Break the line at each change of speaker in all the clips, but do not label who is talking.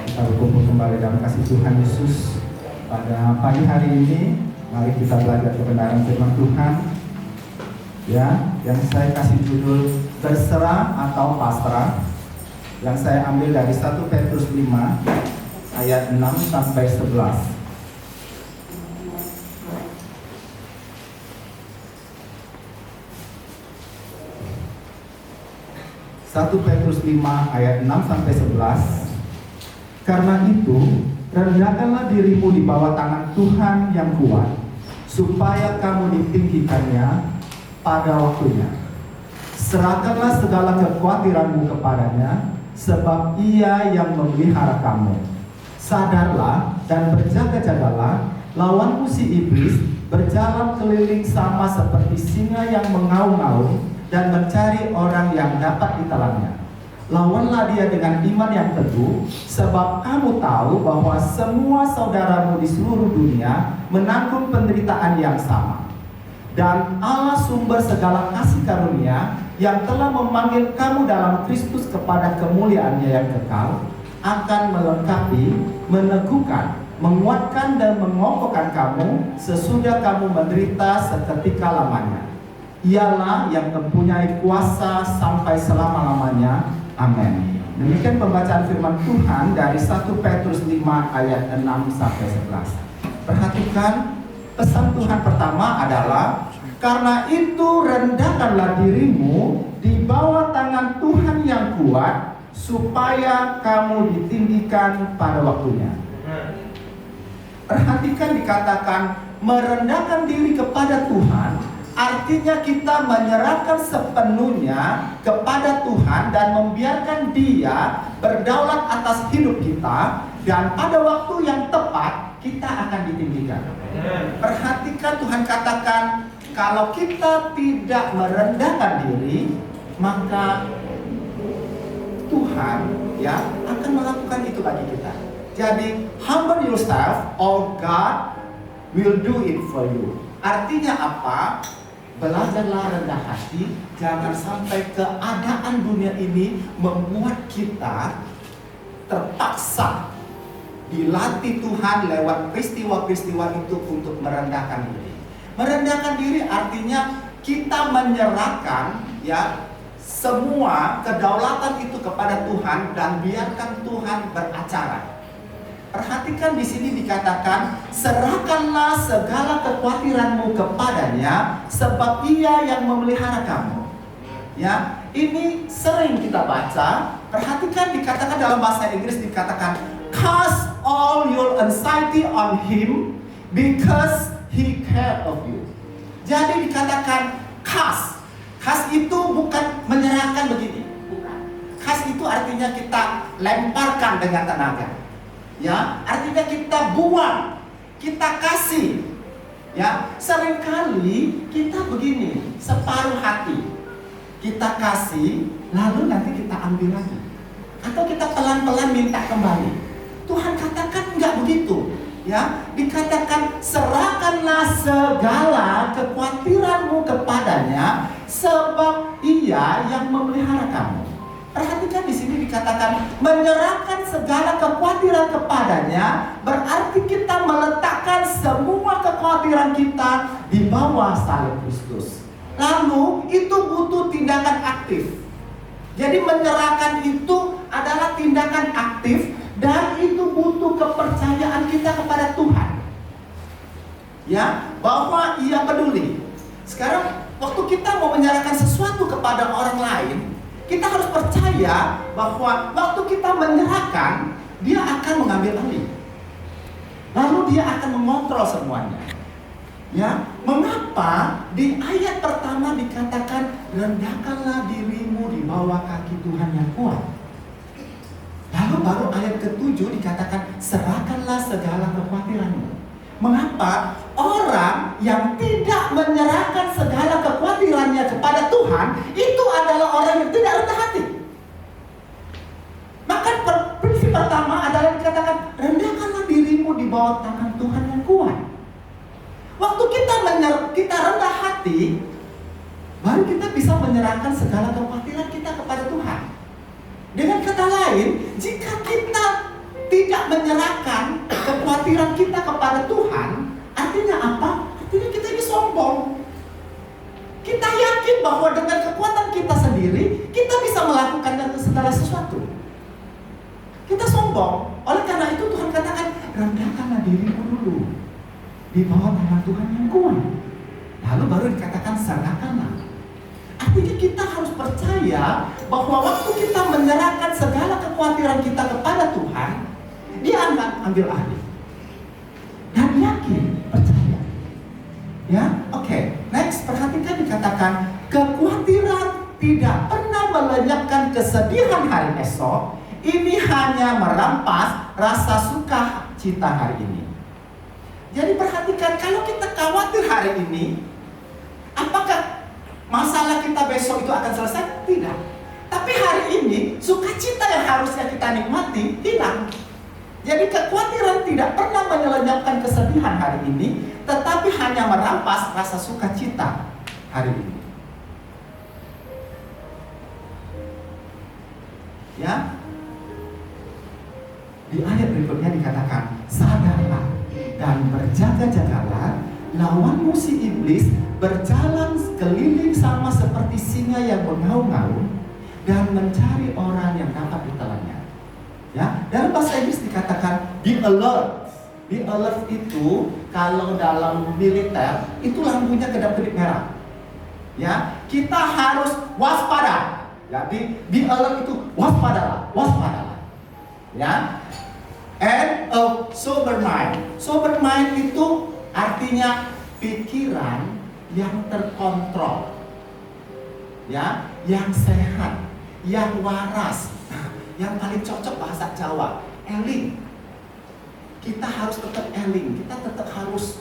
Kita berkumpul kembali dalam kasih Tuhan Yesus pada pagi hari ini. Mari kita belajar kebenaran firman Tuhan. Ya, yang saya kasih judul berserah atau pasrah. Yang saya ambil dari 1 Petrus 5 ayat 6 sampai 11. 1 Petrus 5 ayat 6 sampai 11. Karena itu, rendahkanlah dirimu di bawah tangan Tuhan yang kuat, supaya kamu ditinggikannya pada waktunya. Serahkanlah segala kekhawatiranmu kepadanya, sebab Ia yang memelihara kamu. Sadarlah dan berjaga-jagalah, lawanmu si iblis berjalan keliling sama seperti singa yang mengaum-ngaum dan mencari orang yang dapat ditelannya. Lawanlah dia dengan iman yang teguh, sebab kamu tahu bahwa semua saudaramu di seluruh dunia menanggung penderitaan yang sama. Dan Allah sumber segala kasih karunia yang telah memanggil kamu dalam Kristus kepada kemuliaan-Nya yang kekal, akan melengkapi, meneguhkan, menguatkan dan mengokohkan kamu sesudah kamu menderita seketika lamanya. Ialah yang mempunyai kuasa sampai selama-lamanya. Amin. Demikian pembacaan firman Tuhan dari 1 Petrus 5 ayat 6 sampai 11. Perhatikan pesan Tuhan pertama adalah, karena itu rendahkanlah dirimu di bawah tangan Tuhan yang kuat, supaya kamu ditinggikan pada waktunya. Perhatikan dikatakan merendahkan diri kepada Tuhan. Artinya kita menyerahkan sepenuhnya kepada Tuhan dan membiarkan Dia berdaulat atas hidup kita, dan pada waktu yang tepat kita akan ditinggikan. Perhatikan Tuhan katakan, kalau kita tidak merendahkan diri, maka Tuhan akan melakukan itu bagi kita. Jadi humble yourself or God will do it for you. Artinya apa? Belajarlah rendah hati. Jangan sampai keadaan dunia ini membuat kita terpaksa dilatih Tuhan lewat peristiwa-peristiwa itu untuk merendahkan diri. Merendahkan diri artinya kita menyerahkan semua kedaulatan itu kepada Tuhan dan biarkan Tuhan beracara. Perhatikan di sini dikatakan, serahkanlah segala kekhawatiranmu kepadanya, sebab Ia yang memelihara kamu. Ya, ini sering kita baca. Perhatikan dikatakan dalam bahasa Inggris dikatakan, cast all your anxiety on Him because He cares of you. Jadi dikatakan cast. Cast itu bukan menyerahkan begini, bukan. Cast itu artinya kita lemparkan dengan tenaga. Ya, artinya kita buang, kita kasih. Ya, seringkali kita begini, separuh hati. Kita kasih, lalu nanti kita ambil lagi. Atau kita pelan-pelan minta kembali. Tuhan katakan enggak begitu. Ya, dikatakan serahkanlah segala kekhawatiranmu kepadanya, sebab Ia yang memelihara kamu. Perhatikan di sini dikatakan menyerahkan segala kekhawatiran kepadanya, berarti kita meletakkan semua kekhawatiran kita di bawah salib Kristus. Lalu itu butuh tindakan aktif. Jadi menyerahkan itu adalah tindakan aktif dan itu butuh kepercayaan kita kepada Tuhan. Ya, bahwa Ia peduli. Sekarang waktu kita mau menyerahkan sesuatu kepada orang lain, kita harus percaya bahwa waktu kita menyerahkan, Dia akan mengambil alih. Lalu Dia akan mengontrol semuanya. Ya, mengapa di ayat pertama dikatakan rendahkanlah dirimu di bawah kaki Tuhan yang kuat? Lalu baru ayat ke-7 dikatakan serahkanlah segala kekhawatiranmu. Mengapa orang yang tidak menyerahkan segala kekhawatirannya kepada Tuhan itu adalah orang yang tidak rendah hati? Maka prinsip pertama adalah dikatakan rendahkanlah dirimu di bawah tangan Tuhan yang kuat. Waktu kita rendah hati, baru kita bisa menyerahkan segala kekhawatiran kita kepada Tuhan. Dengan kata lain, jika kita tidak menyerahkan kekhawatiran kita kepada Tuhan, artinya apa? Artinya kita ini sombong. Kita yakin bahwa dengan kekuatan kita sendiri, kita bisa melakukan segala sesuatu. Kita sombong. Oleh karena itu Tuhan katakan, rendahkanlah dirimu dulu di bawah tangan Tuhan yang kuat. Lalu baru dikatakan serahkanlah. Artinya kita harus percaya bahwa waktu kita menyerahkan segala kekhawatiran kita kepada Tuhan, Dia akan ambil alih. Dan yakin, percaya. Ya, oke. Next, perhatikan dikatakan, kekhawatiran tidak pernah melenyapkan kesedihan hari esok. Ini hanya merampas rasa suka cita hari ini. Jadi perhatikan, kalau kita khawatir hari ini, apakah masalah kita besok itu akan selesai? Tidak. Tapi hari ini, sukacita yang harusnya kita nikmati, hilang. Jadi kekhawatiran tidak pernah menyelenyapkan kesedihan hari ini, tetapi hanya merampas rasa sukacita hari ini. Ya, di ayat berikutnya dikatakan, sadarlah dan berjaga-jagalah, lawanmu si iblis berjalan keliling sama seperti singa yang mengaum-ngaum dan mencari orang yang dapat ditelannya. Ya, dalam bahasa Inggris dikatakan be alert. Be alert itu kalau dalam militer itu lampunya kedap-kedip merah. Ya, kita harus waspada. Jadi be alert itu waspadalah, waspadalah. Ya. And a sober mind. Sober mind itu artinya pikiran yang terkontrol. Ya, yang sehat, yang waras. Yang paling cocok bahasa Jawa, eling. Kita harus tetap eling, kita tetap harus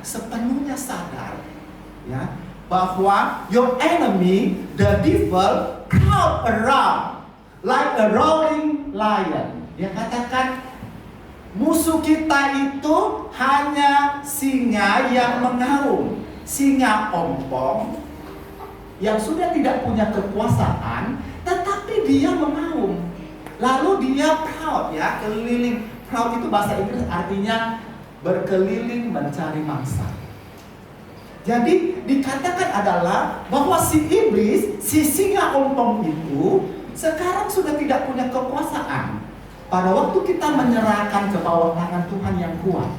sepenuhnya sadar, ya, bahwa your enemy, the devil, prowl around like a roaring lion. Dia katakan musuh kita itu hanya singa yang mengaum, singa ompong yang sudah tidak punya kekuasaan, tetapi dia mengaum. Lalu dia proud, ya, keliling. Proud itu bahasa Inggris artinya berkeliling mencari mangsa. Jadi dikatakan adalah bahwa si iblis, si singa ompong itu sekarang sudah tidak punya kekuasaan. Pada waktu kita menyerahkan ke bawah tangan Tuhan yang kuat,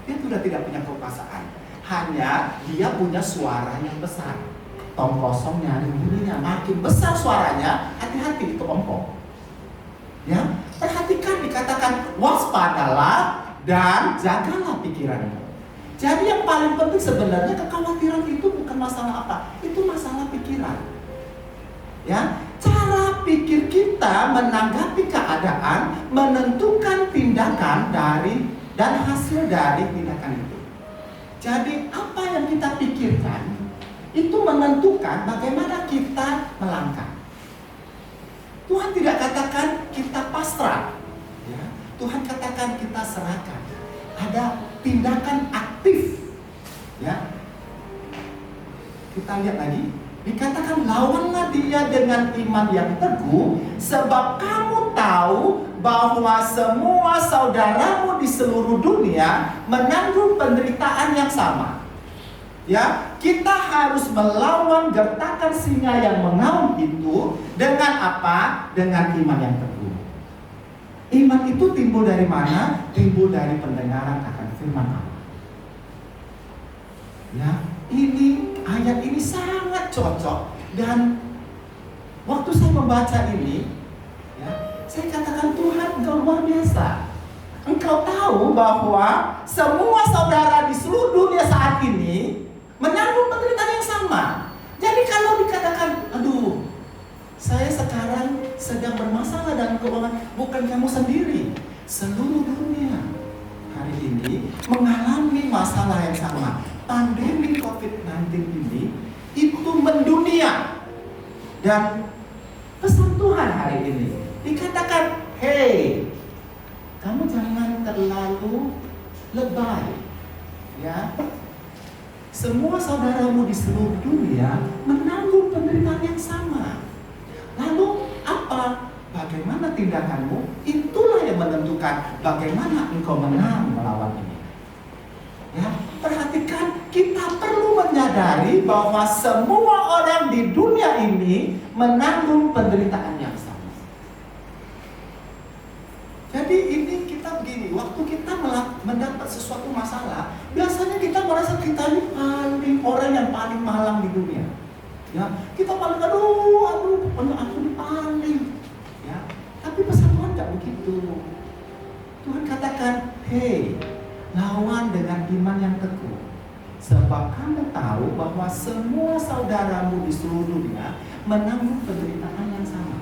dia sudah tidak punya kekuasaan. Hanya dia punya suara yang besar. Tong kosong nyari bunyinya, makin besar suaranya, hati-hati itu ompong. Ya, perhatikan dikatakan waspadalah dan jagalah pikiranmu. Jadi yang paling penting sebenarnya kekhawatiran itu bukan masalah apa, itu masalah pikiran. Ya, cara pikir kita menanggapi keadaan menentukan tindakan dari dan hasil dari tindakan itu. Jadi apa yang kita pikirkan itu menentukan bagaimana kita melangkah. Tuhan tidak katakan kita pasrah, ya. Tuhan katakan kita serahkan. Ada tindakan aktif, ya. Kita lihat lagi, dikatakan lawanlah dia dengan iman yang teguh, sebab kamu tahu bahwa semua saudaramu di seluruh dunia menanggung penderitaan yang sama. Ya, kita harus melawan gertakan singa yang mengaum itu dengan apa? Dengan iman yang teguh. Iman itu timbul dari mana? Timbul dari pendengaran akan firman Allah. Ya, ini ayat ini sangat cocok, dan waktu saya membaca ini, ya, saya katakan Tuhan, Engkau luar biasa. Engkau tahu bahwa semua saudara di seluruh dunia saat ini menanggung penderitaan yang sama. Jadi kalau dikatakan, aduh, saya sekarang sedang bermasalah dalam keuangan, bukan kamu sendiri. Seluruh dunia hari ini mengalami masalah yang sama. Pandemi COVID-19 ini itu mendunia. Dan pesan Tuhan hari ini dikatakan, hey, kamu jangan terlalu lebay, ya. Semua saudaramu di seluruh dunia menanggung penderitaan yang sama. Lalu apa? Bagaimana tindakanmu? Itulah yang yang menentukan bagaimana engkau menang melawan ini. Ya, perhatikan, kita perlu menyadari bahwa semua orang di dunia ini menanggung penderitaan yang sama. Jadi ini kita begini, waktu kita mendapat sesuatu masalah, biasanya kita merasa kita ini orang yang paling malang di dunia. Ya, kita paling aduh, aku ini paling. Ya, tapi pesan Tuhan tidak begitu. Tuhan katakan, hei, lawan dengan iman yang teguh, sebab kamu tahu bahwa semua saudaramu di seluruh dunia menanggung penderitaan yang sama.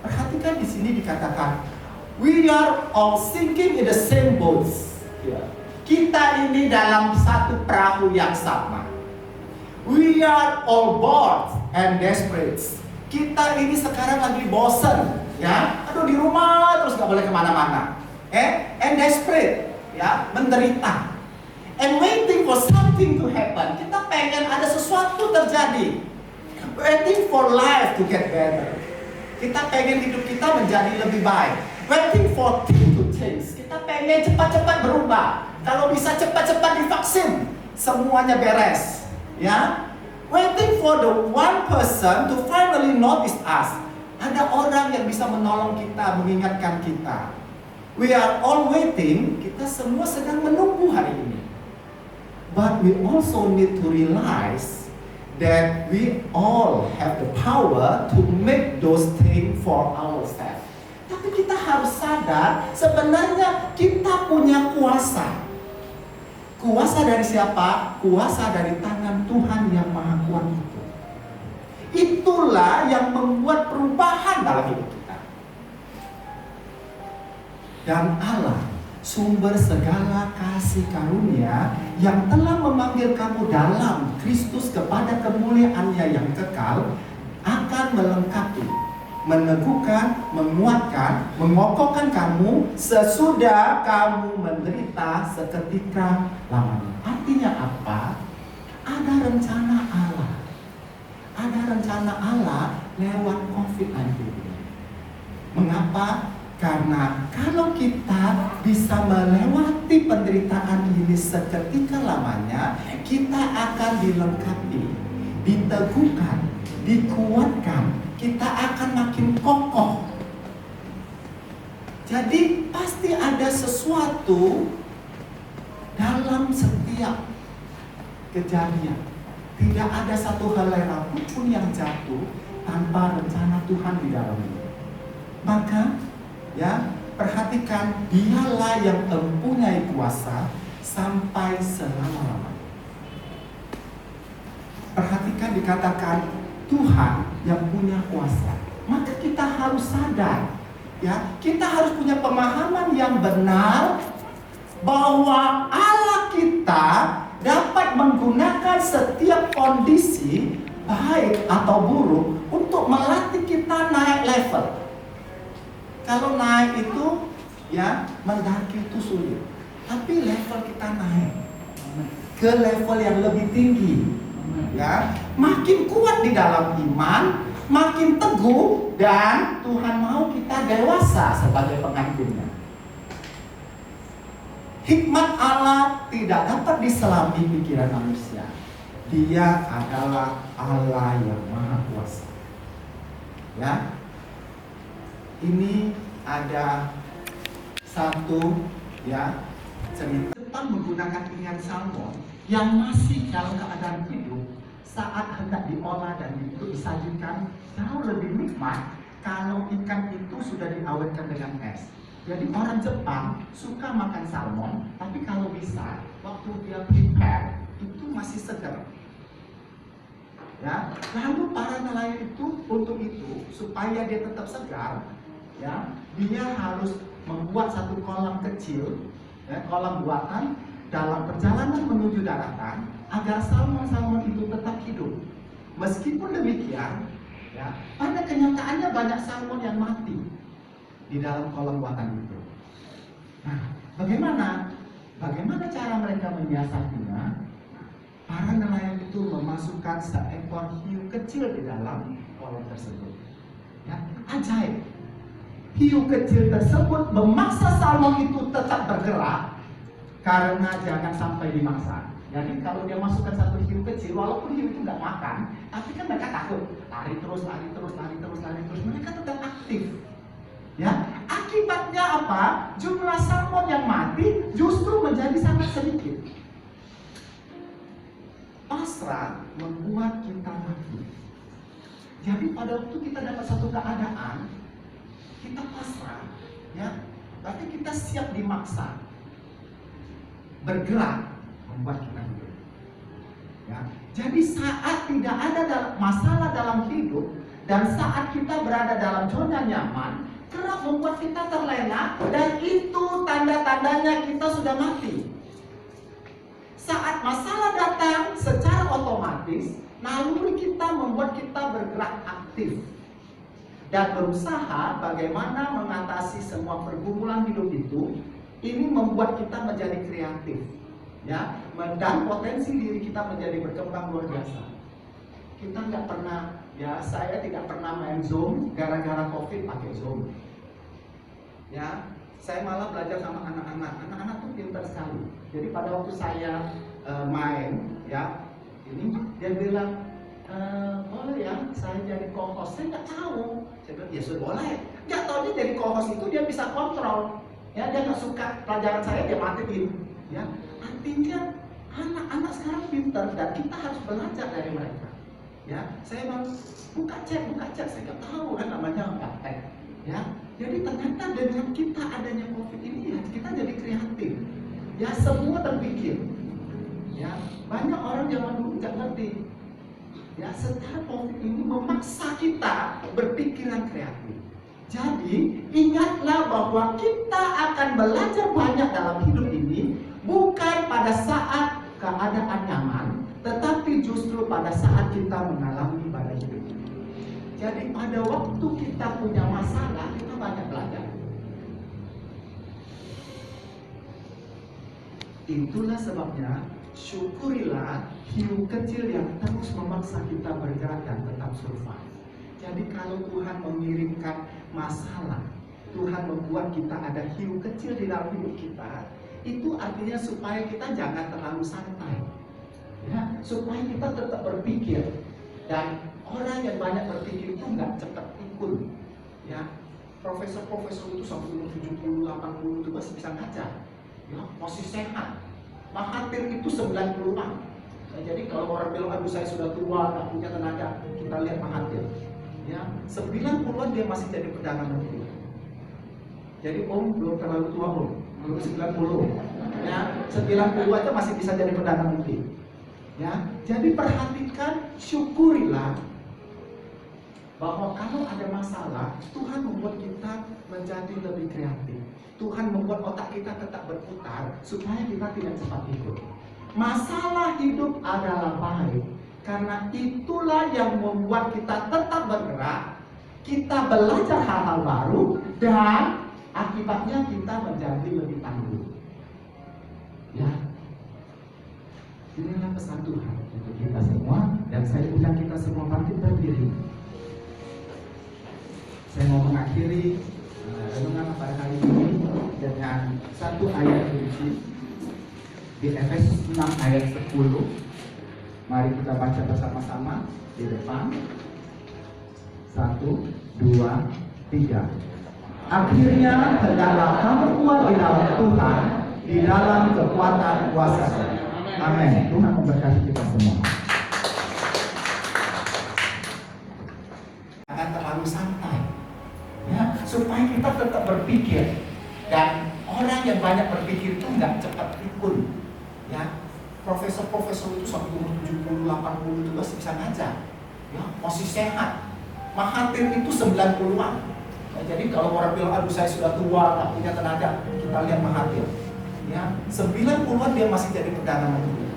Perhatikan di sini dikatakan, we are all sinking in the same boats. Kita ini dalam satu perahu yang sama. We are all bored and desperate. Kita ini sekarang lagi bosan, ya. Aduh, di rumah terus nggak boleh kemana-mana. And desperate, ya, menderita. And waiting for something to happen. Kita pengen ada sesuatu terjadi. Waiting for life to get better. Kita pengen hidup kita menjadi lebih baik. Waiting for things to change. Kita pengen cepat-cepat berubah. Kalau bisa cepat-cepat divaksin, semuanya beres. Ya, waiting for the one person to finally notice us. Ada orang yang bisa menolong kita, mengingatkan kita. We are all waiting. Kita semua sedang menunggu hari ini. But we also need to realize that we all have the power to make those things for ourselves. Tapi kita harus sadar, sebenarnya kita punya kuasa. Kuasa dari siapa? Kuasa dari tangan Tuhan yang Maha Kuat itu. Itulah yang membuat perubahan dalam hidup kita. Dan Allah, sumber segala kasih karunia, yang telah memanggil kamu dalam Kristus kepada kemuliaannya yang kekal, akan melengkapi, meneguhkan, menguatkan, mengokohkan kamu sesudah kamu menderita seketika lamanya. Artinya apa? Ada rencana Allah. Ada rencana Allah lewat COVID-19. Mengapa? Karena kalau kita bisa melewati penderitaan ini seketika lamanya, kita akan dilengkapi, diteguhkan, dikuatkan, kita akan makin kokoh. Jadi pasti ada sesuatu dalam setiap kejadian. Tidak ada satu helai rambut pun yang jatuh tanpa rencana Tuhan di dalamnya. Maka, ya, perhatikan, Dialah yang mempunyai kuasa sampai selama-lamanya. Perhatikan dikatakan Tuhan yang punya kuasa. Maka kita harus sadar, ya, kita harus punya pemahaman yang benar bahwa Allah kita dapat menggunakan setiap kondisi baik atau buruk untuk melatih kita naik level. Kalau naik itu, ya, mendaki itu sulit, tapi level kita naik ke level yang lebih tinggi. Ya, makin kuat di dalam iman, makin teguh, dan Tuhan mau kita dewasa sebagai pengikutnya. Hikmat Allah tidak dapat diselami pikiran manusia. Dia adalah Allah yang Maha Kuasa. Ya, ini ada satu, ya, cerita tentang menggunakan ikan salmon yang masih dalam keadaan hidup saat hendak diolah dan disajikan jauh lebih nikmat kalau ikan itu sudah diawetkan dengan es. Jadi orang Jepang suka makan salmon, tapi kalau bisa waktu dia prepare itu masih segar. Ya, lalu para nelayan itu untuk itu supaya dia tetap segar, ya, dia harus membuat satu kolam kecil, ya, kolam buatan dalam perjalanan menuju daratan agar salmon-salmon itu tetap hidup. Meskipun demikian, ya, pada kenyataannya banyak salmon yang mati di dalam kolam buatan itu. Nah, bagaimana cara mereka menyiasatinya? Para nelayan itu memasukkan seekor hiu kecil di dalam kolam tersebut. Ya, ajaib. hiu kecil tersebut memaksa salmon itu tetap bergerak karena jangan sampai dimaksa. Jadi kalau dia masukkan satu hiu kecil, walaupun hiu itu nggak makan, tapi kan mereka takut, lari terus, mereka tetap aktif. Ya, akibatnya apa? Jumlah salmon yang mati justru menjadi sangat sedikit. Pasrah membuat kita mati. Jadi pada waktu kita dapat satu keadaan, kita pasrah, ya, berarti kita siap dimaksa. Bergerak membuat kita hidup. Ya, jadi saat tidak ada masalah dalam hidup dan saat kita berada dalam zona nyaman, kerap membuat kita terlena dan itu tanda-tandanya kita sudah mati. Saat masalah datang secara otomatis, naluri kita membuat kita bergerak aktif dan berusaha bagaimana mengatasi semua pergumulan hidup itu. Ini membuat kita menjadi kreatif, ya, dan potensi diri kita menjadi berkembang luar biasa. Kita nggak pernah, ya, saya tidak pernah main Zoom gara-gara COVID pakai Zoom. Ya, saya malah belajar sama anak-anak tuh pintar sekali. Jadi pada waktu saya main, ya, ini dia bilang, boleh ya, saya jadi co-host. Saya nggak tahu. Saya bilang, ya sudah boleh. Nggak tahu dia jadi co-host itu dia bisa kontrol. Ya, dia nggak suka pelajaran saya, dia matiin. Ya, artinya anak-anak sekarang pintar dan kita harus belajar dari mereka. Ya, saya bilang, buka chat, saya nggak tahu kan namanya praktek. Ya, jadi ternyata dengan kita adanya COVID ini, ya, kita jadi kreatif. Ya, semua terpikir. Ya, banyak orang zaman dulu nggak ngerti. Ya, setelah COVID ini memaksa kita berpikiran kreatif. Jadi, ingatlah bahwa kita akan belajar banyak dalam hidup ini bukan pada saat keadaan nyaman, tetapi justru pada saat kita mengalami pada hidup ini. Jadi, pada waktu kita punya masalah, kita banyak belajar. Itulah sebabnya, syukurilah hiu kecil yang terus memaksa kita bergerak dan tetap survive. Jadi kalau Tuhan mengirimkan masalah, Tuhan membuat kita ada hiu kecil di dalam hidup kita, itu artinya supaya kita jangan terlalu santai, ya, supaya kita tetap berpikir. Dan orang yang banyak berpikir itu nggak cepat pikun, ya. Profesor-profesor itu sampai umur 70, 80 itu masih bisa ngajar, ya, masih sehat. Mahathir itu 90-an. Nah, jadi kalau orang bilang, aduh saya sudah tua, nggak punya tenaga, kita lihat Mahathir. Ya, 90-an dia masih jadi Perdana Menteri. Jadi Om belum terlalu tua, Om. Belum 90. Ya, 90 aja masih bisa jadi Perdana Menteri. Ya, jadi perhatikan, syukurilah bahwa kalau ada masalah, Tuhan membuat kita menjadi lebih kreatif. Tuhan membuat otak kita tetap berputar supaya kita tidak cepat ikut. Masalah hidup adalah baik. Karena itulah yang membuat kita tetap bergerak, kita belajar hal-hal baru, dan akibatnya kita menjadi lebih tangguh. Ya, inilah pesan Tuhan untuk kita semua, dan saya undang kita semua bangkit berdiri. Saya mau mengakhiri renungan pada hari ini dengan satu ayat kunci di Efesus 6 ayat 10. Mari kita baca bersama-sama di depan. 1, 2, 3. Akhirnya hendaklah kamu kuat di dalam Tuhan, di dalam kekuatan kuasa-Nya. Amin. Tuhan memberkati kita semua. Jangan terlalu santai, ya, supaya kita tetap berpikir. Dan orang yang banyak berpikir itu nggak cepat pikun, ya. Profesor-profesor itu sampai umur 70, 80 itu masih bisa ngajar, ya, masih sehat. Mahathir itu 90-an. Nah, jadi kalau orang bilang, aduh saya sudah tua, nggak punya tenaga, kita lihat Mahathir. Ya, 90-an dia masih jadi Perdana Menteri.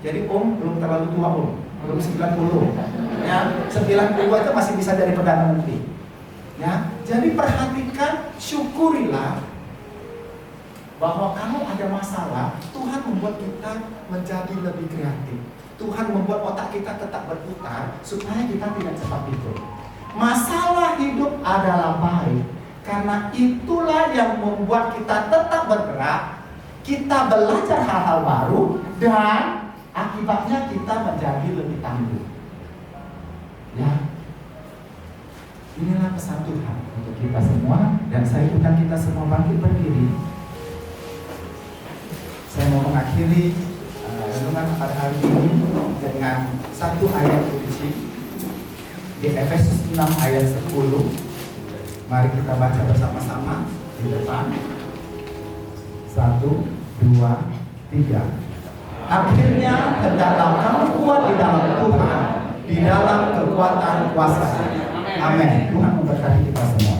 Jadi Om belum terlalu tua, Om. Belum 90. Ya, 90 aja masih bisa jadi Perdana Menteri. Ya, jadi perhatikan, syukurilah bahwa kalau ada masalah, Tuhan membuat kita menjadi lebih kreatif. Tuhan membuat otak kita tetap berputar supaya kita tidak cepat pikun. Masalah hidup adalah baik. Karena itulah yang membuat kita tetap bergerak, kita belajar hal-hal baru, dan akibatnya kita menjadi lebih tangguh. Ya, inilah pesan Tuhan untuk kita semua, dan saya undang kita semua bangkit berdiri. Saya mau mengakhiri renungan pada hari ini dengan satu ayat kunci di Efesus 6 ayat 10. Mari kita baca bersama-sama di depan. 1, 2, 3. Akhirnya hendaklah kamu kuat di dalam Tuhan, di dalam kekuatan kuasa. Amin. Tuhan memberkati kita semua.